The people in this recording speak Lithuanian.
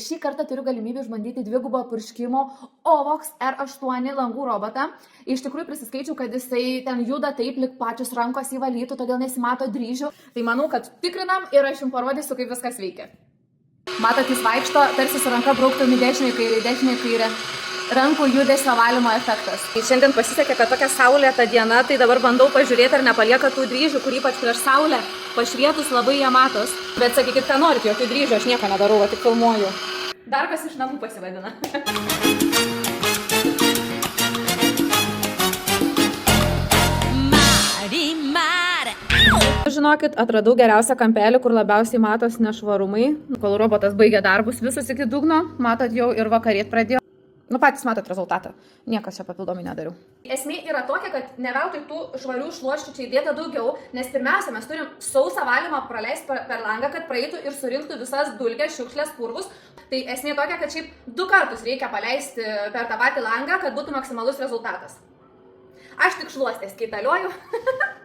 šį kartą turiu galimybę išbandyti dvigubo purškimo Ovox R8 langų robotą. Iš tikrųjų prisiskaičiau, kad jisai ten juda taip, lyg pačios rankos įvalytų, todėl nesimato dryžių. Tai manau, kad tikrinam ir aš jums parodysiu, kaip viskas veikia. Matot, jis vaikšto, tarsi su ranka brauktum į dešinę, į kairę. Rankų judesio valymo efektas. Šiandien pasisekė, kad tokia saulėta diena, tai dabar bandau pažiūrėti, ar nepalieka tų dryžių, kur ypač prieš saulę pašvietus labai jie matos. Bet sakykit, ką norit, jokių dryžių aš nieko nedarau, tik filmuoju. Darbas iš namų pasivadina. Žinokit, atradau geriausią kampelį, kur labiausiai matos nešvarumai. Kol robotas baigė darbus visus iki dugno, matot, jau ir vakarėt pradėjo. Nu, patys matot rezultatą. Niekas čia papildomai nedariau. Esmė yra tokia, kad ne veltui tų švarių šluoščių čia įdėta daugiau, nes pirmiausia, mes turim sausą valymą praleisti per langą, kad praeitų ir surinktų visas dulkes, šiukšlės, purvus. Tai esmė tokia, kad šiaip 2 kartus reikia paleisti per tą patį langą, kad būtų maksimalus rezultatas. Aš tik šluostės kaitalioju.